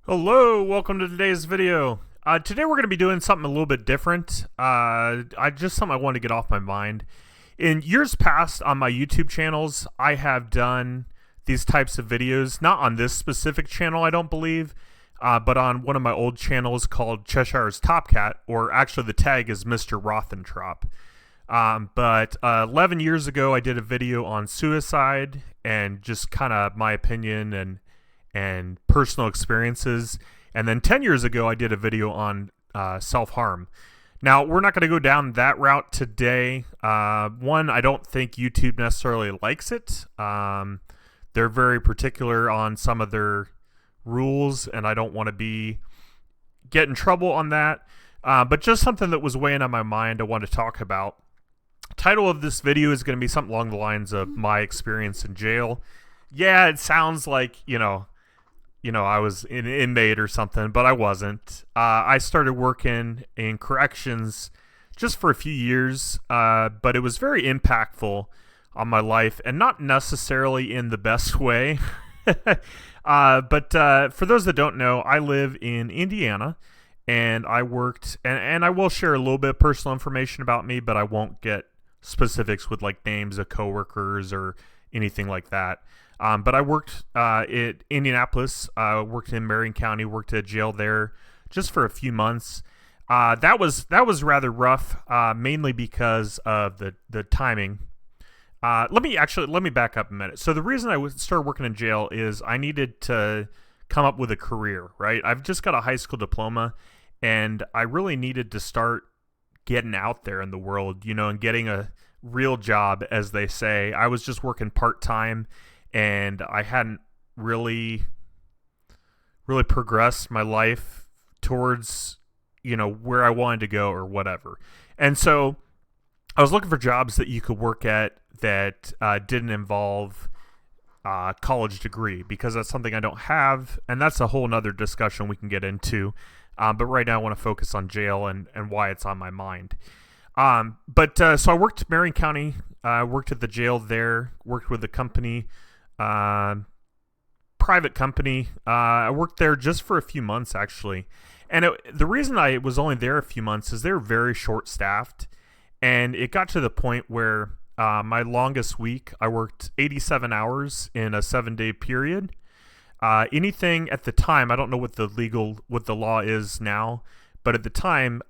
Hello, welcome to today's video. Today we're going to be doing something a little bit different. Something I wanted to get off my mind. In years past on my YouTube channels, I have done these types of videos, not on this specific channel, I don't believe, but on one of my old channels called Cheshire's Top Cat, or actually the tag is Mr. Rothentrop. But 11 years ago, I did a video on suicide and just kind of my opinion and personal experiences. And then 10 years ago, I did a video on self-harm. Now, we're not going to go down that route today. One, I don't think YouTube necessarily likes it. They're very particular on some of their rules, and I don't want to get in trouble on that. But just something that was weighing on my mind I want to talk about. Title of this video is going to be something along the lines of my experience in jail. Yeah, it sounds like, I was an inmate or something, but I wasn't. I started working in corrections just for a few years, but it was very impactful on my life, and not necessarily in the best way. But for those that don't know, I live in Indiana, and I worked, and I will share a little bit of personal information about me, but I won't get specifics with like names of coworkers or anything like that. But I worked at Indianapolis, worked in Marion County, worked at a jail there just for a few months. That was rather rough, mainly because of the timing. Let me back up a minute. So the reason I started working in jail is I needed to come up with a career, right? I've just got a high school diploma, and I really needed to start getting out there in the world, and getting a real job, as they say. I was just working part-time, and I hadn't really progressed my life towards, where I wanted to go or whatever. And so I was looking for jobs that you could work at that didn't involve college degree, because that's something I don't have, and that's a whole nother discussion we can get into. But right now I want to focus on jail and why it's on my mind. So I worked Marion County, worked at the jail there, worked with the company, private company. I worked there just for a few months, actually. And the reason I was only there a few months is they were very short-staffed. And it got to the point where my longest week, I worked 87 hours in a 7-day period. Anything at the time, I don't know what the law is now, but at the time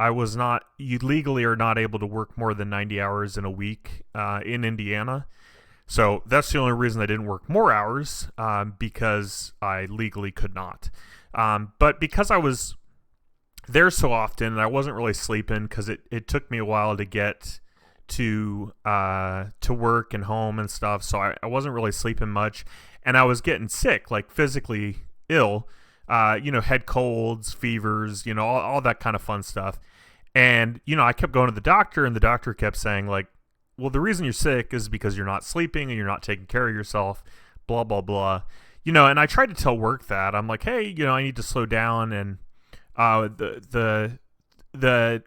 you legally are not able to work more than 90 hours in a week in Indiana. So that's the only reason I didn't work more hours, because I legally could not. But because I was there so often and I wasn't really sleeping, because it took me a while to get to work and home and stuff, so I wasn't really sleeping much. And I was getting sick, like physically ill, head colds, fevers, all that kind of fun stuff. And, I kept going to the doctor, and the doctor kept saying, like, well, the reason you're sick is because you're not sleeping and you're not taking care of yourself, blah, blah, blah. And I tried to tell work that. I'm like, hey, I need to slow down. And the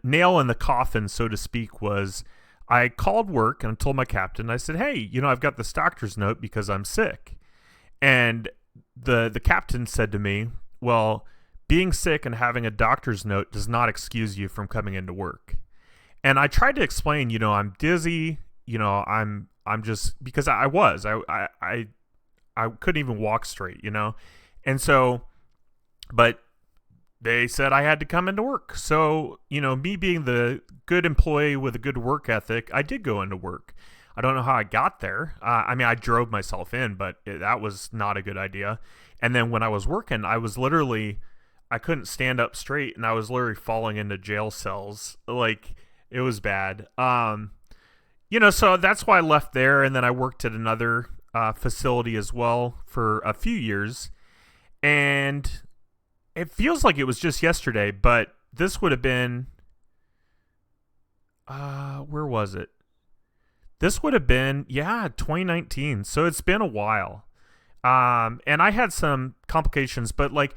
nail in the coffin, so to speak, was I called work and I told my captain, I said, hey, I've got this doctor's note because I'm sick. And the captain said to me, well, being sick and having a doctor's note does not excuse you from coming into work. And I tried to explain, I'm dizzy, I'm just, because I couldn't even walk straight, And so, but they said I had to come into work. So, me being the good employee with a good work ethic, I did go into work. I don't know how I got there. I drove myself in, but that was not a good idea. And then when I was working, I couldn't stand up straight, and I was literally falling into jail cells. Like, it was bad. So that's why I left there, and then I worked at another facility as well for a few years. And it feels like it was just yesterday, but this would have been, where was it? This would have been, 2019. So it's been a while. And I had some complications, but like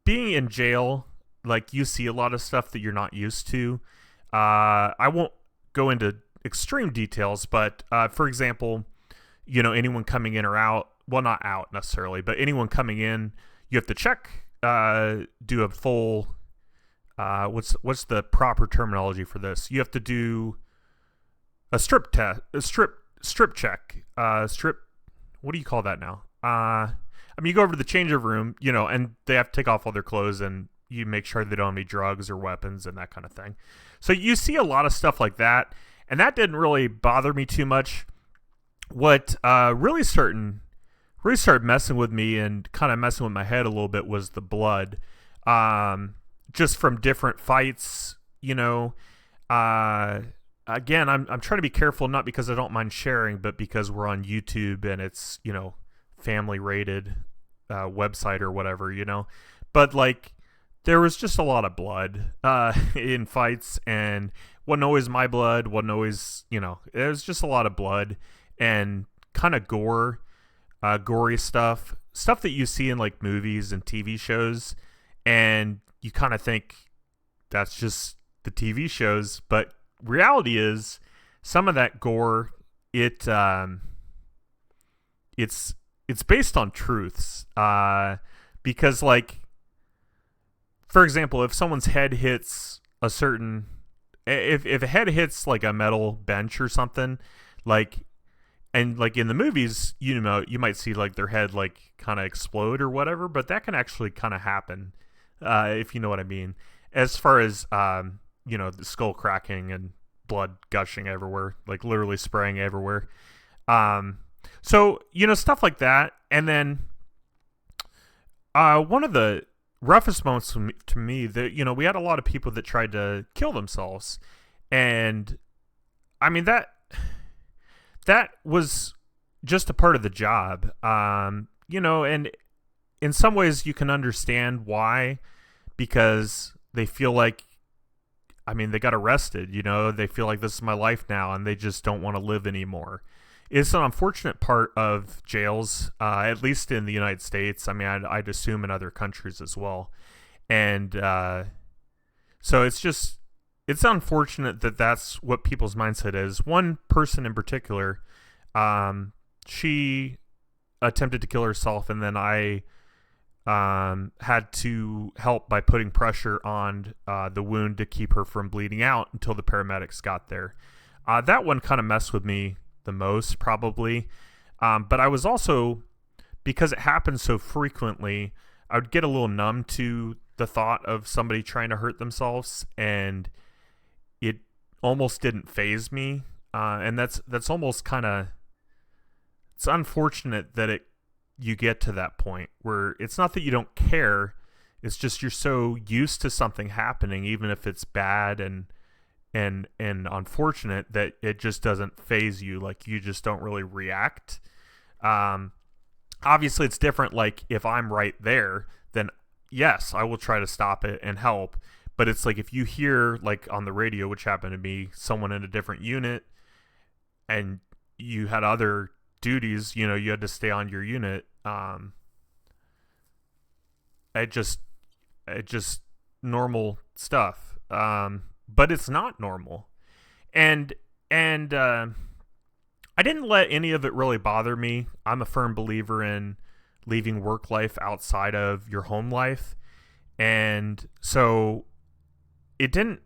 being in jail, like you see a lot of stuff that you're not used to. I won't go into extreme details, but for example, anyone coming in or out, well, not out necessarily, but anyone coming in, you have to check do a full what's the proper terminology for this? You have to do a strip test, a strip check, strip. What do you call that now? I mean, you go over to the changeover room, and they have to take off all their clothes, and you make sure they don't have any drugs or weapons and that kind of thing. So you see a lot of stuff like that, and that didn't really bother me too much. What really started messing with me and kind of messing with my head a little bit was the blood, just from different fights. Again, I'm trying to be careful, not because I don't mind sharing, but because we're on YouTube and it's family rated website or whatever, but like there was just a lot of blood in fights, and wasn't always my blood, wasn't always, it was just a lot of blood and kind of gory stuff that you see in like movies and TV shows, and you kind of think that's just the TV shows, but reality is some of that gore, it's based on truths, because like, for example, if someone's head hits a certain, if a head hits like a metal bench or something, like, and like in the movies, you might see like their head like kind of explode or whatever, but that can actually kind of happen, if you know what I mean, as far as the skull cracking and blood gushing everywhere, like literally spraying everywhere. So, stuff like that. And then one of the roughest moments to me that, we had a lot of people that tried to kill themselves. And I mean, that was just a part of the job. And in some ways you can understand why, because they feel like, they got arrested, they feel like this is my life now and they just don't want to live anymore. It's an unfortunate part of jails, at least in the United States. I mean, I'd assume in other countries as well. And so it's unfortunate that that's what people's mindset is. One person in particular, she attempted to kill herself, and then I had to help by putting pressure on the wound to keep her from bleeding out until the paramedics got there. That one kind of messed with me the most, probably. But I was also, because it happened so frequently, I would get a little numb to the thought of somebody trying to hurt themselves, and it almost didn't faze me. And that's almost kind of, it's unfortunate that you get to that point where it's not that you don't care, it's just you're so used to something happening, even if it's bad and unfortunate, that it just doesn't faze you. Like, you just don't really react. Obviously it's different. Like, if I'm right there, then yes, I will try to stop it and help. But it's like, if you hear, like on the radio, which happened to me, someone in a different unit, and you had other duties, you had to stay on your unit. It just normal stuff. But it's not normal. And I didn't let any of it really bother me. I'm a firm believer in leaving work life outside of your home life. And so I didn't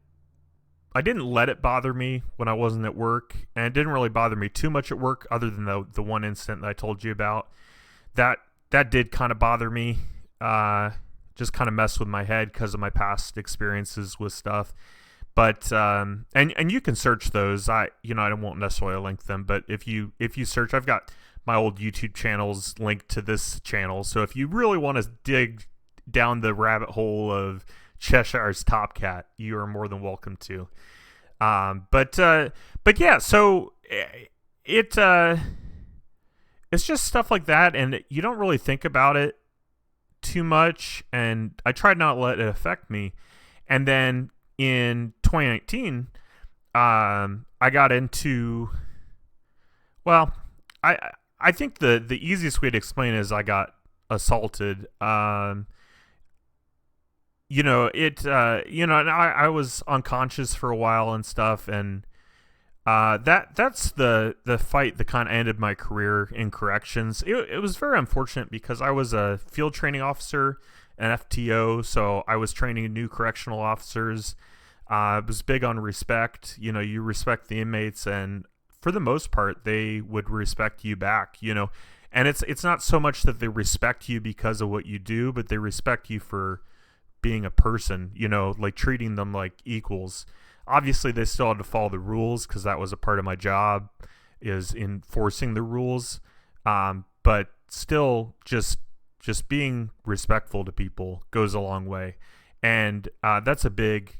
let it bother me when I wasn't at work, and it didn't really bother me too much at work, other than the one incident that I told you about. That did kind of bother me, just kind of messed with my head because of my past experiences with stuff. But and you can search those. I won't necessarily link them, but if you search, I've got my old YouTube channels linked to this channel. So if you really want to dig down the rabbit hole of Cheshire's Top Cat, you are more than welcome to. But yeah, so it's just stuff like that, and you don't really think about it too much, and I tried not to let it affect me. And then in 2019, I got into, well, I think the easiest way to explain it is I got assaulted. And I was unconscious for a while and stuff, and that's the fight that kind of ended my career in corrections. It was very unfortunate because I was a field training officer an FTO, so I was training new correctional officers. It was big on respect. You know, you respect the inmates, and for the most part, they would respect you back. You know, and it's not so much that they respect you because of what you do, but they respect you for being a person. You know, like treating them like equals. Obviously, they still had to follow the rules because that was a part of my job, is enforcing the rules. But still, just being respectful to people goes a long way, and that's a big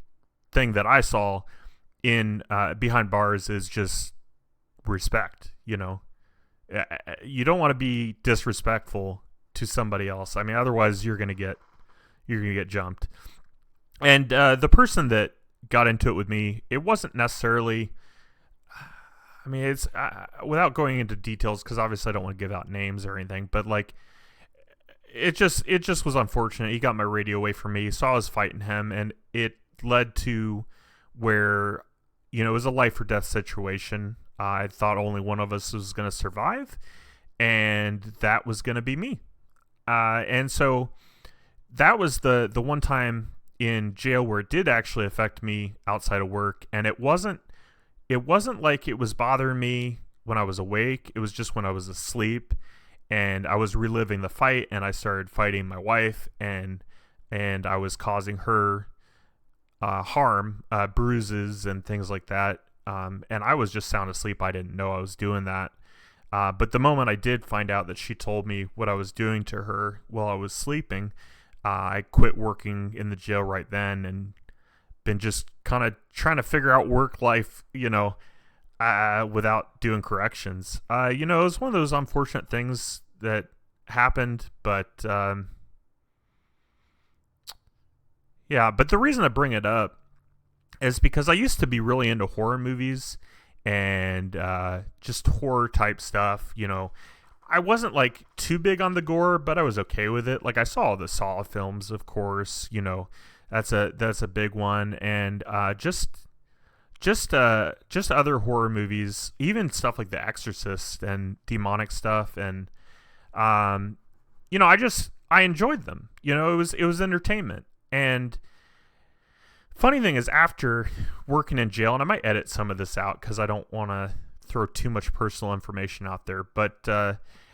thing that I saw in behind bars, is just respect. You know, you don't want to be disrespectful to somebody else. I mean, otherwise you're gonna get jumped. And the person that got into it with me, it wasn't necessarily, I mean, it's without going into details, because obviously I don't want to give out names or anything, but like it just was unfortunate. He got my radio away from me, so I was fighting him, and it led to where, you know, it was a life or death situation. I thought only one of us was going to survive, and that was going to be me. And so that was the one time in jail where it did actually affect me outside of work, and it wasn't like it was bothering me when I was awake. It was just when I was asleep, and I was reliving the fight, and I started fighting my wife, and I was causing her harm, bruises and things like that. And I was just sound asleep. I didn't know I was doing that. But the moment I did find out that she told me what I was doing to her while I was sleeping, I quit working in the jail right then, and been just kind of trying to figure out work life, you know, without doing corrections. You know, it was one of those unfortunate things that happened, but yeah, but the reason I bring it up is because I used to be really into horror movies and just horror type stuff. You know, I wasn't like too big on the gore, but I was okay with it. Like, I saw all the Saw films, of course. You know, that's a big one, and just other horror movies, even stuff like The Exorcist and demonic stuff, and you know, I enjoyed them. You know, it was entertainment. And funny thing is, after working in jail, and I might edit some of this out because I don't want to throw too much personal information out there, but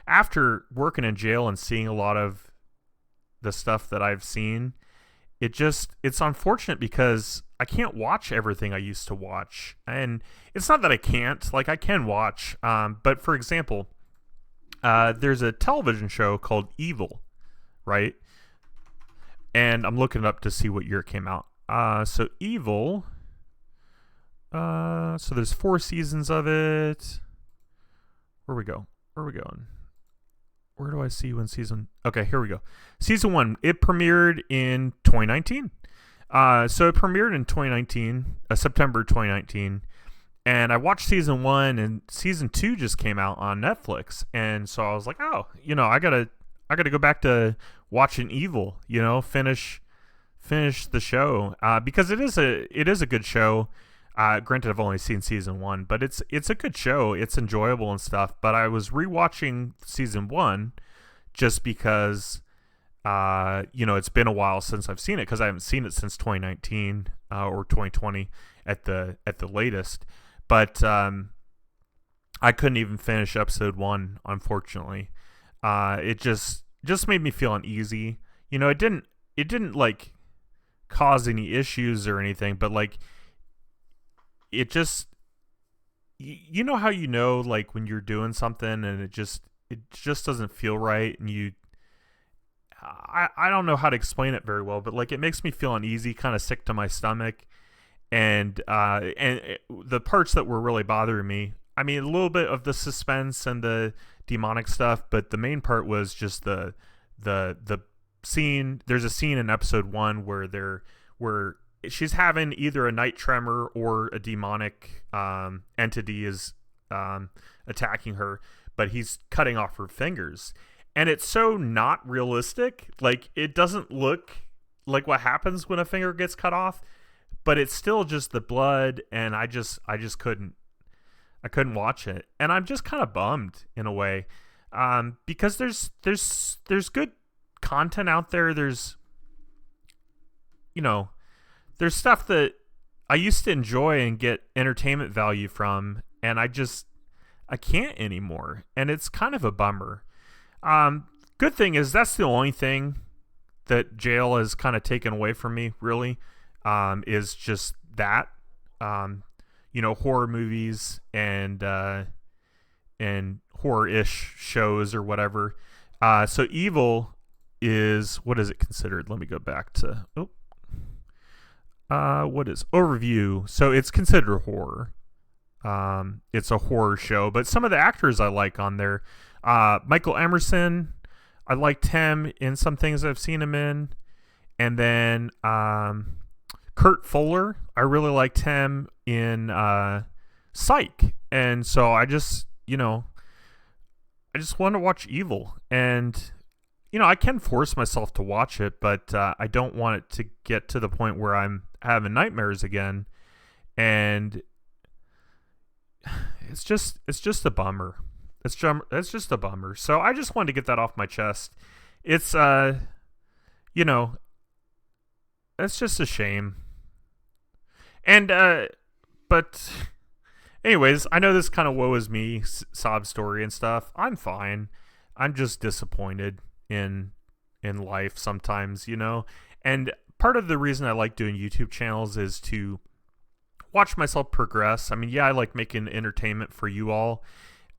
after working in jail and seeing a lot of the stuff that I've seen, it's unfortunate because I can't watch everything I used to watch. And it's not that I can't, like, I can watch, but for example, there's a television show called Evil, right? And I'm looking it up to see what year it came out. So Evil, so there's 4 seasons of it. Where we going? Where do I see when season? Okay, here we go. Season 1, it premiered in 2019. So it premiered in 2019, September 2019. And I watched season 1, and season 2 just came out on Netflix. And so I was like, oh, you know, I gotta go back to watching Evil, you know, finish the show, because it is a good show. Granted, I've only seen season 1, but it's a good show. It's enjoyable and stuff. But I was rewatching season 1 just because, you know, it's been a while since I've seen it, because I haven't seen it since 2019 or 2020 at the latest. But I couldn't even finish episode 1, unfortunately. It just made me feel uneasy. You know, it didn't like cause any issues or anything, but like, it just, you know how, you know, like when you're doing something and it just doesn't feel right, and I don't know how to explain it very well, but like, it makes me feel uneasy, kind of sick to my stomach. And the parts that were really bothering me, I mean, a little bit of the suspense and the demonic stuff, but the main part was just the scene. There's a scene in episode 1 where she's having either a night tremor or a demonic entity is attacking her, but he's cutting off her fingers, and it's so not realistic. Like, it doesn't look like what happens when a finger gets cut off, but it's still just the blood, and I just couldn't watch it, and I'm just kind of bummed in a way, because there's good content out there. There's there's stuff that I used to enjoy and get entertainment value from, and I can't anymore, and it's kind of a bummer. Good thing is that's the only thing that jail has kind of taken away from me, really, is just that, horror movies and horror-ish shows or whatever. So Evil is, what is it considered? Let me go back to, what is overview? So it's considered horror. It's a horror show, but some of the actors I like on there, Michael Emerson, I liked him in some things I've seen him in. And then Kurt Fuller, I really liked him in Psych. And so I just want to watch Evil. And, I can force myself to watch it, but I don't want it to get to the point where I'm having nightmares again. And it's just a bummer. It's just a bummer. So I just wanted to get that off my chest. It's it's just a shame. And but anyways, I know this kind of woe is me sob story and stuff. I'm fine. I'm just disappointed in life sometimes, And part of the reason I like doing YouTube channels is to watch myself progress. I mean, yeah, I like making entertainment for you all.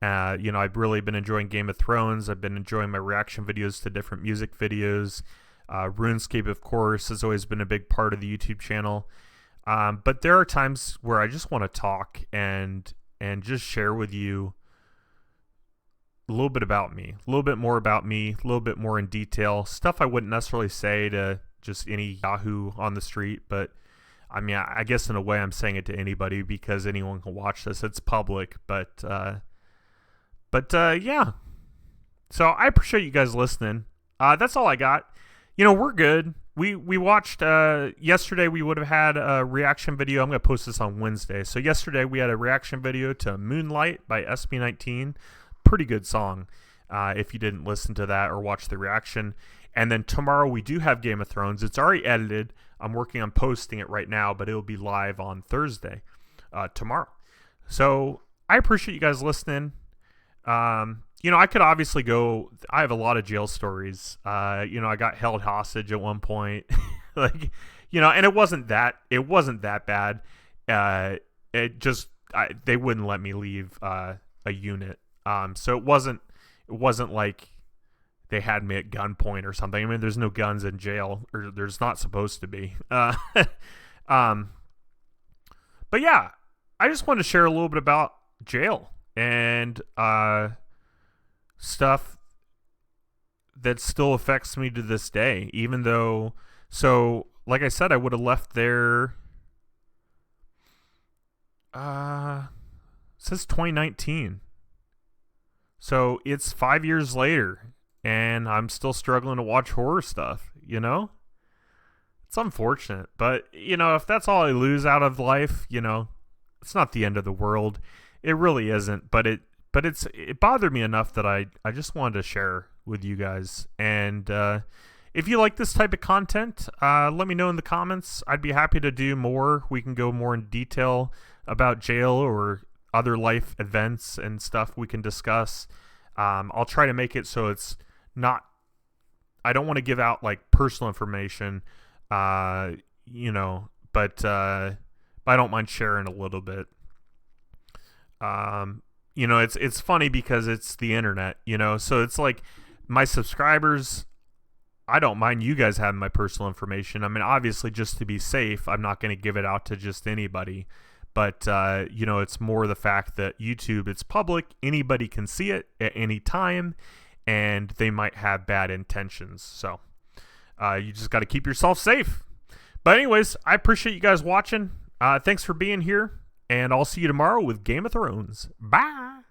I've really been enjoying Game of Thrones. I've been enjoying my reaction videos to different music videos. RuneScape, of course, has always been a big part of the YouTube channel. But there are times where I just want to talk and just share with you a little bit about me, a little bit more about me, a little bit more in detail. Stuff I wouldn't necessarily say to just any Yahoo on the street, but I mean, I guess in a way I'm saying it to anybody because anyone can watch this. It's public, but yeah. So I appreciate you guys listening. That's all I got. We're good. We watched, yesterday we would have had a reaction video. I'm going to post this on Wednesday. So yesterday we had a reaction video to Moonlight by SB19. Pretty good song. If you didn't listen to that or watch the reaction. And then tomorrow we do have Game of Thrones. It's already edited. I'm working on posting it right now, but it'll be live on Thursday, tomorrow. So I appreciate you guys listening. I could obviously go, I have a lot of jail stories. I got held hostage at one point, and it wasn't that bad. They wouldn't let me leave, a unit. So it wasn't like they had me at gunpoint or something. I mean, there's no guns in jail, or there's not supposed to be. But yeah, I just wanted to share a little bit about jail and stuff that still affects me to this day, even though, so like I said, I would have left there since 2019. So it's 5 years later and I'm still struggling to watch horror stuff, It's unfortunate, but if that's all I lose out of life, it's not the end of the world. It really isn't, but it bothered me enough that I just wanted to share with you guys. And if you like this type of content, let me know in the comments. I'd be happy to do more. We can go more in detail about jail or other life events and stuff we can discuss. I'll try to make it so it's not, I don't want to give out like personal information, but I don't mind sharing a little bit. It's funny because it's the internet, so it's like my subscribers, I don't mind you guys having my personal information. I mean, obviously just to be safe, I'm not going to give it out to just anybody, but it's more the fact that YouTube, it's public, anybody can see it at any time, and they might have bad intentions. So you just got to keep yourself safe. But anyways, I appreciate you guys watching. Thanks for being here. And I'll see you tomorrow with Game of Thrones. Bye.